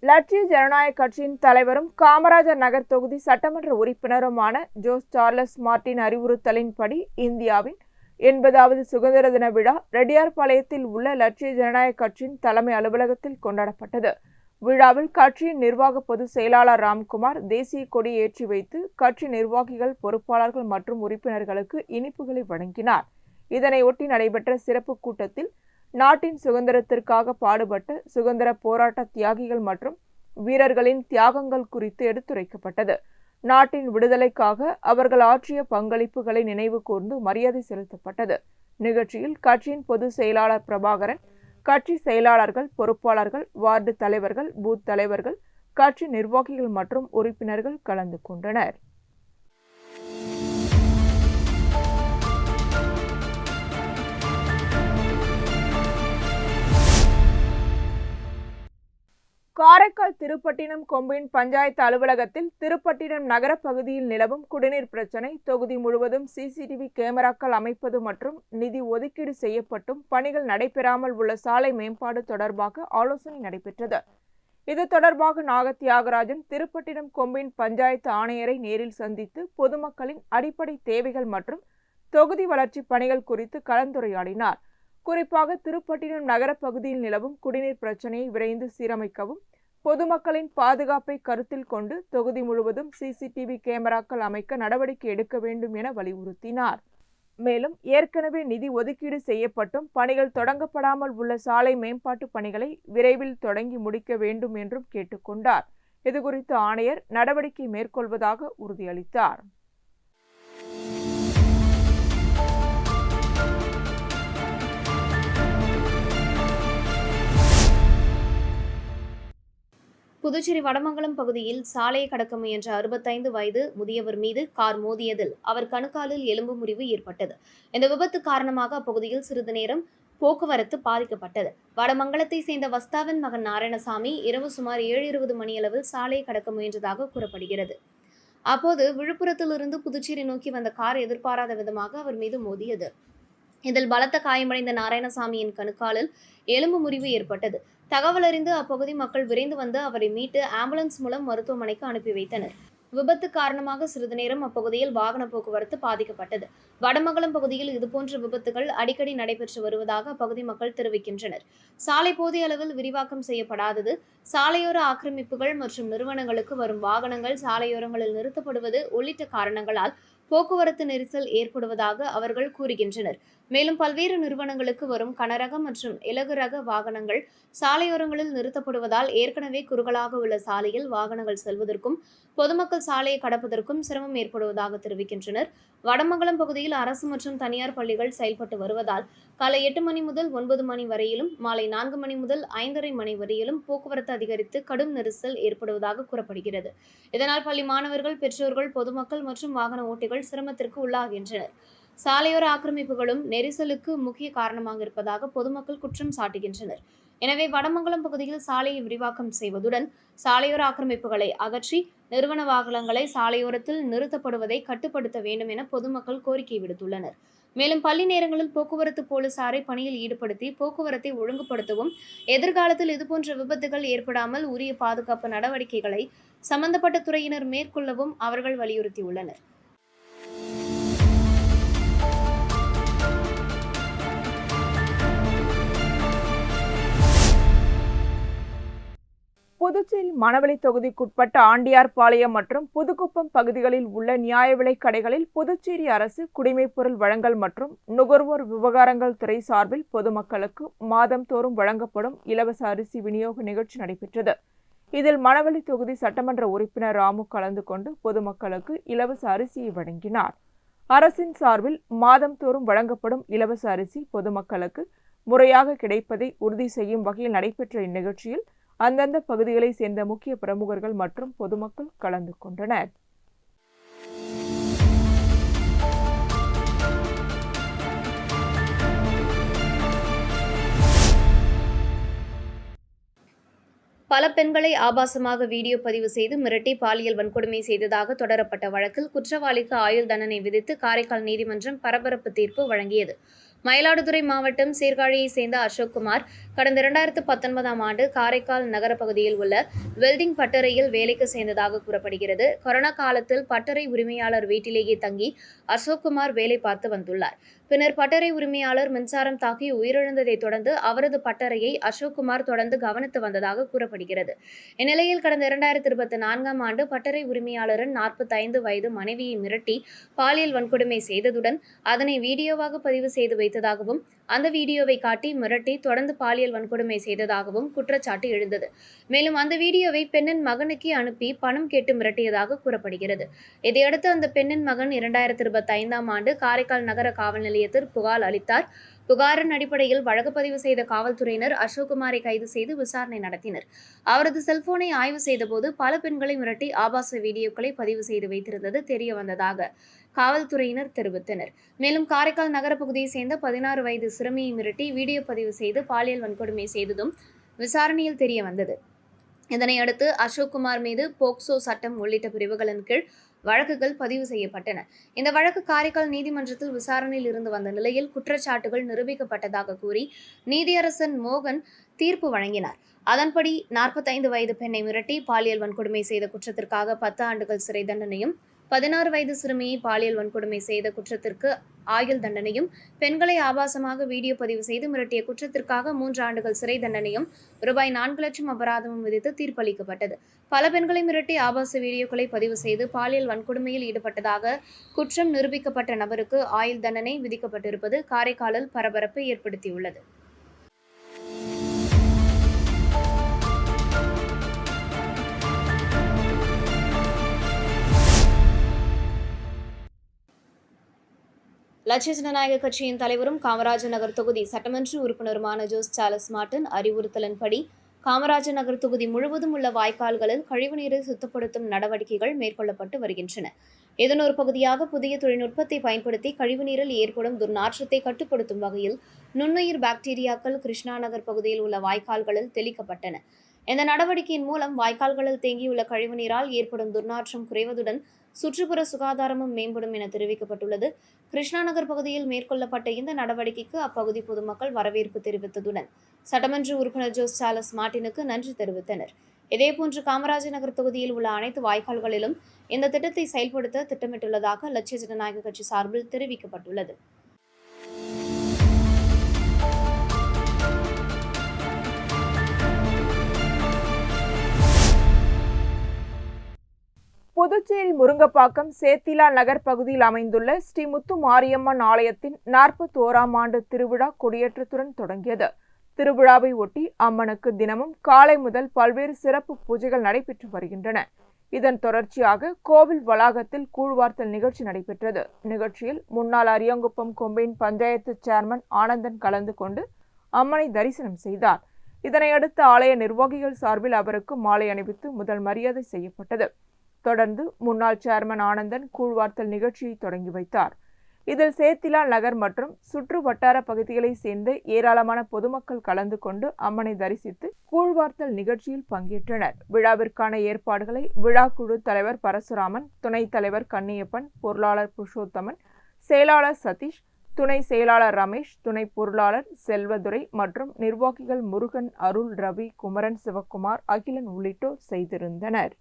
லட்சிய ஜனநாயக கட்சியின் தலைவரும் காமராஜர் நகர் தொகுதி சட்டமன்ற உறுப்பினருமான ஜோஸ் சார்லஸ் மார்டின் அறிவுறுத்தலின்படி இந்தியாவின் 80வது சுதந்திர தின விழா ரெட்டியார்பாளையத்தில் உள்ள லட்சிய ஜனநாயக கட்சியின் தலைமை அலுவலகத்தில் கொண்டாடப்பட்டது. விழாவில் கட்சியின் நிர்வாக பொதுச் செயலாளர் ராம்குமார் தேசிய கொடி ஏற்றி வைத்து கட்சி நிர்வாகிகள், பொறுப்பாளர்கள் மற்றும் உறுப்பினர்களுக்கு இனிப்புகளை வழங்கினார். இதனையொட்டி நடைபெற்ற சிறப்பு கூட்டத்தில் நாட்டின் சுதந்திரத்திற்காக பாடுபட்ட சுதந்திர போராட்ட தியாகிகள் மற்றும் வீரர்களின் தியாகங்கள் குறித்து எடுத்துரைக்கப்பட்டது. நாட்டின் விடுதலைக்காக அவர்கள் ஆற்றிய பங்களிப்புகளை நினைவு கூர்ந்து மரியாதை செலுத்தப்பட்டது. நிகழ்ச்சியில் கட்சியின் பொதுச் செயலாளர் பிரபாகரன், கட்சி செயலாளர்கள், பொறுப்பாளர்கள், வார்டு தலைவர்கள், பூத் தலைவர்கள், கட்சி நிர்வாகிகள் மற்றும் உறுப்பினர்கள் கலந்து கொண்டனர். காரைக்கால் திருப்பட்டினம் கொம்யூன் பஞ்சாயத்து அலுவலகத்தில் திருப்பட்டினம் நகர பகுதியில் நிலவும் குடிநீர் பிரச்சினை, தொகுதி முழுவதும் சிசிடிவி கேமராக்கள் அமைப்பது மற்றும் நிதி ஒதுக்கீடு செய்யப்பட்டும் பணிகள் நடைபெறாமல் உள்ள சாலை மேம்பாடு தொடர்பாக ஆலோசனை நடைபெற்றது. இது தொடர்பாக நாக தியாகராஜன் திருப்பட்டினம் கொம்யூன் பஞ்சாயத்து ஆணையரை நேரில் சந்தித்து பொதுமக்களின் அடிப்படை தேவைகள் மற்றும் தொகுதி வளர்ச்சி பணிகள் குறித்து கலந்துரையாடினார். குறிப்பாக திருப்பட்டினம் நகர பகுதியில் நிலவும் குடிநீர் பிரச்சனையை விரைந்து சீரமைக்கவும், பொதுமக்களின் பாதுகாப்பை கருத்தில் கொண்டு தொகுதி முழுவதும் சிசிடிவி கேமராக்கள் அமைக்க நடவடிக்கை எடுக்க வேண்டும் என வலியுறுத்தினார். மேலும் ஏற்கனவே நிதி ஒதுக்கீடு செய்யப்பட்டும் பணிகள் தொடங்கப்படாமல் உள்ள சாலை மேம்பாட்டு பணிகளை விரைவில் தொடங்கி முடிக்க வேண்டும் என்றும் கேட்டுக்கொண்டார். இதுகுறித்து ஆணையர் நடவடிக்கை மேற்கொள்வதாக உறுதியளித்தார். புதுச்சேரி வடமங்கலம் பகுதியில் சாலையை கடக்க முயன்ற 65 வயது முதியவர் மீது கார் மோதியதில் அவர் கணுக்காலில் எலும்பு முறிவு ஏற்பட்டது. இந்த விபத்து காரணமாக அப்பகுதியில் சிறிது நேரம் போக்குவரத்து பாதிக்கப்பட்டது. வடமங்கலத்தை சேர்ந்த வஸ்தாவின் மகன் நாராயணசாமி இரவு சுமார் 7:20 மணியளவில் சாலையை கடக்க முயன்றதாக கூறப்படுகிறது. அப்போது விழுப்புரத்திலிருந்து புதுச்சேரி நோக்கி வந்த கார் எதிர்பாராத விதமாக அவர் மீது மோதியது. இதில் பலத்த காயமடைந்த நாராயணசாமியின் கணுக்காலில் எலும்பு முறிவு ஏற்பட்டது. தகவல் அறிந்து அப்பகுதி மக்கள் விரைந்து வந்து அவரை மீட்டு ஆம்புலன்ஸ் மூலம் மருத்துவமனைக்கு அனுப்பி வைத்தனர். விபத்து காரணமாக சிறிது நேரம் அப்பகுதியில் வாகன போக்குவரத்து பாதிக்கப்பட்டது. வடமங்கலம் பகுதியில் இதுபோன்ற விபத்துகள் அடிக்கடி நடைபெற்று வருவதாக அப்பகுதி மக்கள் தெரிவிக்கின்றனர். சாலை போதிய அளவில் விரிவாக்கம் செய்யப்படாதது, சாலையோர ஆக்கிரமிப்புகள் மற்றும் நிறுவனங்களுக்கு வரும் வாகனங்கள் சாலையோரங்களில் நிறுத்தப்படுவது உள்ளிட்ட காரணங்களால் போக்குவரத்து நெரிசல் ஏற்படுவதாக அவர்கள் கூறுகின்றனர். மேலும் பல்வேறு நிறுவனங்களுக்கு வரும் கனரக மற்றும் இலகு ரக வாகனங்கள் சாலையோரங்களில் நிறுத்தப்படுவதால் ஏற்கனவே குறுகலாக உள்ள சாலையில் வாகனங்கள் செல்வதற்கும் பொதுமக்கள் சாலையை கடப்பதற்கும் சிரமம் ஏற்படுவதாக தெரிவிக்கின்றனர். வடமங்கலம் பகுதியில் அரசு மற்றும் தனியார் பள்ளிகள் செயல்பட்டு வருவதால் காலை 8 மணி முதல் 9 மணி வரையிலும் மாலை 4 மணி முதல் 5:30 மணி வரையிலும் போக்குவரத்து அதிகரித்து கடும் நெரிசல் ஏற்படுவதாக கூறப்படுகிறது. இதனால் பள்ளி மாணவர்கள், பெற்றோர்கள், பொதுமக்கள் மற்றும் வாகன ஓட்டிகள் சிரமத்திற்கு உள்ளாகின்றனர். சாலையோர ஆக்கிரமிப்புகளும் நெரிசலுக்கு முக்கிய காரணமாக இருப்பதாக பொதுமக்கள் குற்றம் சாட்டுகின்றனர். எனவே வடமங்கலம் பகுதியில் சாலையை விரிவாக்கம் செய்வதுடன் சாலையோர ஆக்கிரமிப்புகளை அகற்றி நிறுவன வாகனங்களை சாலையோரத்தில் நிறுத்தப்படுவதை கட்டுப்படுத்த வேண்டும் என பொதுமக்கள் கோரிக்கை விடுத்துள்ளனர். மேலும் பள்ளி நேரங்களில் போக்குவரத்து போலீசாரை பணியில் ஈடுபடுத்தி போக்குவரத்தை ஒழுங்குபடுத்தவும், எதிர்காலத்தில் இதுபோன்ற விபத்துகள் ஏற்படாமல் உரிய பாதுகாப்பு நடவடிக்கைகளை சம்பந்தப்பட்ட துறையினர் மேற்கொள்ளவும் அவர்கள் வலியுறுத்தியுள்ளனர். புதுச்சேரி மணவெளி தொகுதிக்குட்பட்ட ஆண்டியார்பாளையம் மற்றும் புதுக்குப்பம் பகுதிகளில் உள்ள நியாய விலைக் கடைகளில் புதுச்சேரி அரசு குடிமைப்பொருள் வழங்கல் மற்றும் நுகர்வோர் விவகாரங்கள் துறை சார்பில் பொதுமக்களுக்கு மாதந்தோறும் வழங்கப்படும் இலவச அரிசி விநியோக நிகழ்ச்சி நடைபெற்றது. இதில் மணவெளி தொகுதி சட்டமன்ற உறுப்பினர் ராமு கலந்து கொண்டு பொதுமக்களுக்கு இலவச அரிசியை வழங்கினார். அரசின் சார்பில் மாதந்தோறும் வழங்கப்படும் இலவச அரிசி பொதுமக்களுக்கு முறையாக கிடைப்பதை உறுதி செய்யும் வகையில் நடைபெற்ற இந்நிகழ்ச்சியில் அந்தந்த பகுதிகளை சேர்ந்த முக்கிய பிரமுகர்கள் மற்றும் பொதுமக்கள் கலந்து கொண்டனர். பல பெண்களை ஆபாசமாக வீடியோ பதிவு செய்து மிரட்டி பாலியல் வன்கொடுமை செய்ததாக தொடரப்பட்ட வழக்கில் குற்றவாளிக்கு ஆயுள் தண்டனை விதித்து காரைக்கால் நீதிமன்றம் பரபரப்பு தீர்ப்பு வழங்கியது. மயிலாடுதுறை மாவட்டம் சீர்காழியை சேர்ந்த அசோக்குமார் கடந்த 2019ஆம் ஆண்டு காரைக்கால் நகர பகுதியில் உள்ள வெல்டிங் பட்டறையில் வேலைக்கு சேர்ந்ததாக கூறப்படுகிறது. கொரோனா காலத்தில் பட்டறை உரிமையாளர் வீட்டிலேயே தங்கி அசோக்குமார் வேலை பார்த்து வந்துள்ளார். பின்னர் பட்டறை உரிமையாளர் மின்சாரம் தாக்கி உயிரிழந்ததை தொடர்ந்து அவரது பட்டறையை அசோக்குமார் தொடர்ந்து கவனித்து வந்ததாக கூறப்படுகிறது. இந்நிலையில் கடந்த 2024ஆம் ஆண்டு பட்டறை உரிமையாளரின் 45 வயது மனைவியை மிரட்டி பாலியல் வன்கொடுமை செய்ததுடன் அதனை வீடியோவாக பதிவு செய்து வைத்ததாகவும் அந்த வீடியோவை காட்டி மிரட்டி தொடர்ந்து பாலியல் வன்கொடுமை செய்ததாகவும் குற்றச்சாட்டு எழுந்தது. மேலும் அந்த வீடியோவை பெண்ணின் மகனுக்கே அனுப்பி பணம் கேட்டு மிரட்டியதாக கூறப்படுகிறது. இதையடுத்து அந்த பெண்ணின் மகன் 2025ஆம் ஆண்டு காரைக்கால் நகர காவல் நிலையத்தில் புகார் அளித்தார். புகாரின் அடிப்படையில் வழக்கு பதிவு செய்த காவல்துறையினர் அசோக்குமாரை கைது செய்து விசாரணை நடத்தினர். அவரது செல்போனை ஆய்வு செய்தபோது பல பெண்களை மிரட்டி ஆபாச வீடியோக்களை பதிவு செய்து வைத்திருந்தது தெரிய வந்ததாக காவல்துறையினர் தெரிவித்தனர். மேலும் காரைக்கால் நகர பகுதியை சேர்ந்த 16 வயது சிறுமியை மிரட்டி வீடியோ பதிவு செய்து பாலியல் வன்கொடுமை செய்ததும் விசாரணையில் தெரிய வந்தது. இதனையடுத்து அசோக்குமார் மீது போக்சோ சட்டம் உள்ளிட்ட பிரிவுகளின் கீழ் வழக்குகள் பதிவு செய்யப்பட்டன. இந்த வழக்கு காரைக்கால் நீதிமன்றத்தில் விசாரணையில் இருந்து வந்த நிலையில் குற்றச்சாட்டுகள் நிரூபிக்கப்பட்டதாக கூறி நீதியரசன் மோகன் தீர்ப்பு வழங்கினார். அதன்படி 45 வயது பெண்ணை மிரட்டி பாலியல் வன்கொடுமை செய்த குற்றத்திற்காக 10 ஆண்டுகள் சிறை தண்டனையும், 16 வயது சிறுமியை பாலியல் வன்கொடுமை செய்த குற்றத்திற்கு ஆயுள் தண்டனையும், பெண்களை ஆபாசமாக வீடியோ பதிவு செய்து மிரட்டிய குற்றத்திற்காக 3 ஆண்டுகள் சிறை தண்டனையும், ரூபாய் 4 லட்சம் அபராதமும் விதித்து தீர்ப்பளிக்கப்பட்டது. பல பெண்களை மிரட்டி ஆபாச வீடியோக்களை பதிவு செய்து பாலியல் வன்கொடுமையில் ஈடுபட்டதாக குற்றம் நிரூபிக்கப்பட்ட நபருக்கு ஆயுள் தண்டனை விதிக்கப்பட்டிருப்பது காரைக்காலில் பரபரப்பை ஏற்படுத்தியுள்ளது. லட்சிய ஜனநாயக கட்சியின் தலைவரும் காமராஜர் நகர் தொகுதி சட்டமன்ற உறுப்பினருமான ஜோஸ் சார்லஸ் மார்ட்டின் அறிவுறுத்தலின்படி காமராஜர் நகர் தொகுதி முழுவதும் உள்ள வாய்க்கால்களில் கழிவுநீரை சுத்தப்படுத்தும் நடவடிக்கைகள் மேற்கொள்ளப்பட்டு வருகின்றன. இதன் ஒரு பகுதியாக புதிய தொழில்நுட்பத்தை பயன்படுத்தி கழிவுநீரில் ஏற்படும் துர்நாற்றத்தை கட்டுப்படுத்தும் வகையில் நுண்ணுயிர் பாக்டீரியாக்கள் கிருஷ்ணா நகர் பகுதியில் உள்ள வாய்க்கால்களில் தெளிக்கப்பட்டன. இந்த நடவடிக்கையின் மூலம் வாய்க்கால்களில் தேங்கியுள்ள கழிவுநீரால் ஏற்படும் துர்நாற்றம் குறைவதுடன் சுற்றுப்புற சுகாதாரமும் மேம்படும் என தெரிவிக்கப்பட்டுள்ளது. கிருஷ்ணா நகர் பகுதியில் மேற்கொள்ளப்பட்ட இந்த நடவடிக்கைக்கு அப்பகுதி பொதுமக்கள் வரவேற்பு தெரிவித்ததுடன் சட்டமன்ற உறுப்பினர் ஜோஸ் சார்லஸ் மார்ட்டினுக்கு நன்றி தெரிவித்தனர். இதேபோன்று காமராஜர் நகர் தொகுதியில் உள்ள அனைத்து வாய்க்கால்களிலும் இந்த திட்டத்தை செயல்படுத்த திட்டமிட்டுள்ளதாக லட்சிய ஜனநாயக கட்சி சார்பில் தெரிவிக்கப்பட்டுள்ளது. புதுச்சேரி முருங்கப்பாக்கம் சேத்திலா நகர் பகுதியில் அமைந்துள்ள ஸ்ரீ முத்து மாரியம்மன் ஆலயத்தின் 41ஆம் ஆண்டு திருவிழா கொடியேற்றத்துடன் தொடங்கியது. திருவிழாவை ஒட்டி அம்மனுக்கு தினமும் காலை முதல் பல்வேறு சிறப்பு பூஜைகள் நடைபெற்று வருகின்றன. இதன் தொடர்ச்சியாக கோவில் வளாகத்தில் கூழ்வார்த்தல் நிகழ்ச்சி நடைபெற்றது. நிகழ்ச்சியில் முன்னாள் அரியாங்குப்பம் கொம்பையின் பஞ்சாயத்து சேர்மன் ஆனந்தன் கலந்து கொண்டு அம்மனை தரிசனம் செய்தார். இதனையடுத்து ஆலய நிர்வாகிகள் சார்பில் அவருக்கு மாலை அணிவித்து முதல் மரியாதை செய்யப்பட்டது. தொடர்ந்து முன்னாள் சேர்மன் ஆனந்தன் கூழ்வார்த்தல் நிகழ்ச்சியை தொடங்கி வைத்தார். இதில் சேத்திலா நகர் மற்றும் சுற்று வட்டார பகுதிகளை சேர்ந்த ஏராளமான பொதுமக்கள் கலந்து கொண்டு அம்மனை தரிசித்து கூழ்வார்த்தல் நிகழ்ச்சியில் பங்கேற்றனர். விழாவிற்கான ஏற்பாடுகளை விழா குழு தலைவர் பரசுராமன், துணைத் தலைவர் கன்னியப்பன், பொருளாளர் புருஷோத்தமன், செயலாளர் சதீஷ், துணை செயலாளர் ரமேஷ், துணை பொருளாளர் செல்வதுரை மற்றும் நிர்வாகிகள் முருகன், அருள், ரவி, குமரன், சிவக்குமார், அகிலன் உள்ளிட்டோர் செய்திருந்தனர்.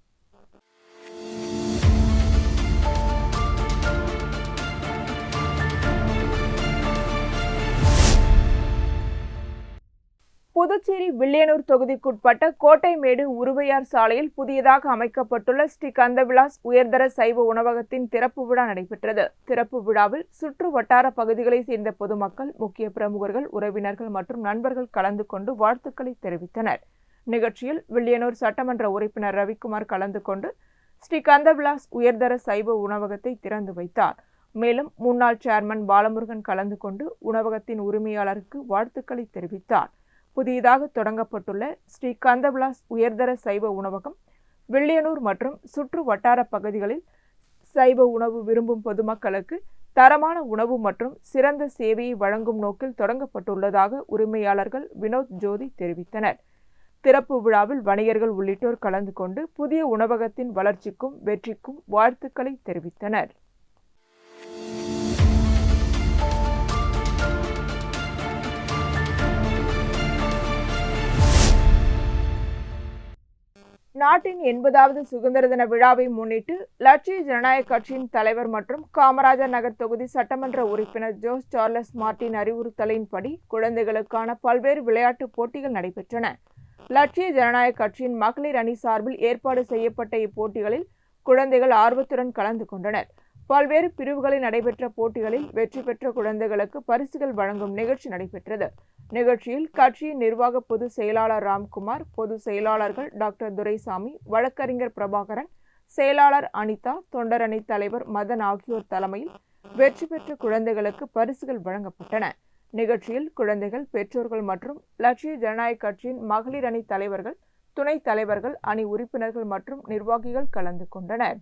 புதுச்சேரி வில்லியனூர் தொகுதிக்குட்பட்ட கோட்டைமேடு உருவையார் சாலையில் புதியதாக அமைக்கப்பட்டுள்ள ஸ்ரீ கந்தவிலாஸ் உயர்தர சைவ உணவகத்தின் திறப்பு விழா நடைபெற்றது. திறப்பு விழாவில் சுற்று வட்டார பகுதிகளை சேர்ந்த பொதுமக்கள், முக்கிய பிரமுகர்கள், உறவினர்கள் மற்றும் நண்பர்கள் கலந்து கொண்டு வாழ்த்துக்களை தெரிவித்தனர். நிகழ்ச்சியில் வில்லியனூர் சட்டமன்ற உறுப்பினர் ரவிக்குமார் கலந்து கொண்டு ஸ்ரீ கந்தவிலாஸ் உயர்தர சைவ உணவகத்தை திறந்து வைத்தார். மேலும் முன்னாள் சேர்மன் பாலமுருகன் கலந்து கொண்டு உணவகத்தின் உரிமையாளருக்கு வாழ்த்துக்களை தெரிவித்தார். புதியதாக தொடங்கப்பட்டுள்ள ஸ்ரீ கந்தவிலாஸ் உயர்தர சைவ உணவகம் வில்லியனூர் மற்றும் சுற்று வட்டார பகுதிகளில் சைவ உணவு விரும்பும் பொதுமக்களுக்கு தரமான உணவு மற்றும் சிறந்த சேவையை வழங்கும் நோக்கில் தொடங்கப்பட்டுள்ளதாக உரிமையாளர்கள் வினோத் ஜோதி தெரிவித்தனர். திறப்பு விழாவில் வணிகர்கள் உள்ளிட்டோர் கலந்து கொண்டு புதிய உணவகத்தின் வளர்ச்சிக்கும் வெற்றிக்கும் வாழ்த்துக்களை தெரிவித்தனர். நாட்டின் 80வது சுதந்திர தின விழாவை முன்னிட்டு லட்சிய ஜனநாயக கட்சியின் தலைவர் மற்றும் காமராஜர் நகர் தொகுதி சட்டமன்ற உறுப்பினர் ஜோஸ் சார்லஸ் மார்ட்டின் அறிவுறுத்தலின்படி குழந்தைகளுக்கான பல்வேறு விளையாட்டுப் போட்டிகள் நடைபெற்றன. லட்சிய ஜனநாயக கட்சியின் மகளிர் அணி சார்பில் ஏற்பாடு செய்யப்பட்ட இப்போட்டிகளில் குழந்தைகள் ஆர்வத்துடன் கலந்து கொண்டனர். பல்வேறு பிரிவுகளில் நடைபெற்ற போட்டிகளில் வெற்றி பெற்ற குழந்தைகளுக்கு பரிசுகள் வழங்கும் நிகழ்ச்சி நடைபெற்றது. நிகழ்ச்சியில் கட்சியின் நிர்வாக பொதுச் செயலாளர் ராம்குமார், பொதுச் செயலாளர்கள் டாக்டர் துரைசாமி, வழக்கறிஞர் பிரபாகரன், செயலாளர் அனிதா, தொண்டரணி தலைவர் மதன் ஆகியோர் தலைமையில் வெற்றி பெற்ற குழந்தைகளுக்கு பரிசுகள் வழங்கப்பட்டன. நிகழ்ச்சியில் குழந்தைகள், பெற்றோர்கள் மற்றும் லட்சிய ஜனநாயக கட்சியின் மகளிர் அணி தலைவர்கள், துணைத் தலைவர்கள், அணி உறுப்பினர்கள் மற்றும் நிர்வாகிகள் கலந்து கொண்டனர்.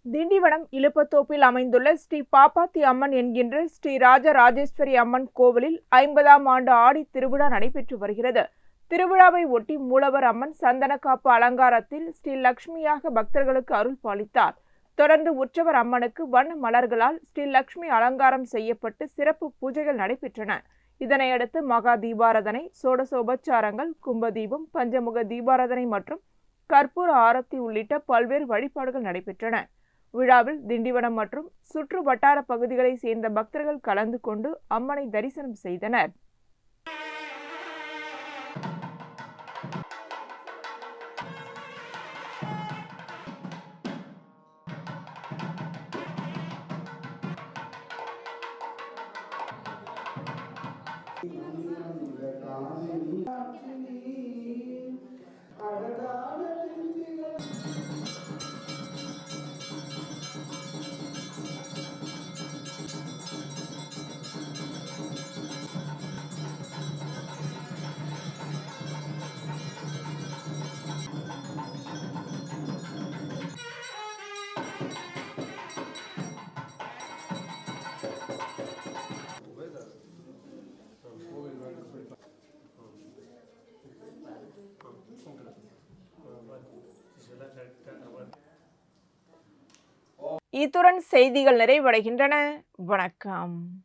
திண்டிவனம் இலுப்பத்தோப்பில் அமைந்துள்ள ஸ்ரீ பாப்பாத்தி அம்மன் என்கின்ற ஸ்ரீ ராஜராஜேஸ்வரி அம்மன் கோவிலில் 50ஆம் ஆண்டு ஆடி திருவிழா நடைபெற்று வருகிறது. திருவிழாவை ஒட்டி மூலவர் அம்மன் சந்தனக்காப்பு அலங்காரத்தில் ஸ்ரீ லட்சுமியாக பக்தர்களுக்கு அருள் பாலித்தார். தொடர்ந்து உற்சவர் அம்மனுக்கு வண்ண மலர்களால் ஸ்ரீ லட்சுமி அலங்காரம் செய்யப்பட்டு சிறப்பு பூஜைகள் நடைபெற்றன. இதனையடுத்து மகா தீபாராதனை, சோடசோபச்சாரங்கள், கும்பதீபம், பஞ்சமுக தீபாராதனை மற்றும் கற்பூர ஆரத்தி உள்ளிட்ட பல்வேறு வழிபாடுகள் நடைபெற்றன. விழாவில் திண்டிவனம் மற்றும் சுற்று வட்டார பகுதிகளை சேர்ந்த பக்தர்கள் கலந்து கொண்டு அம்மனை தரிசனம் செய்தனர். இத்துடன் செய்திகள் நிறைவடைகின்றன. வணக்கம்.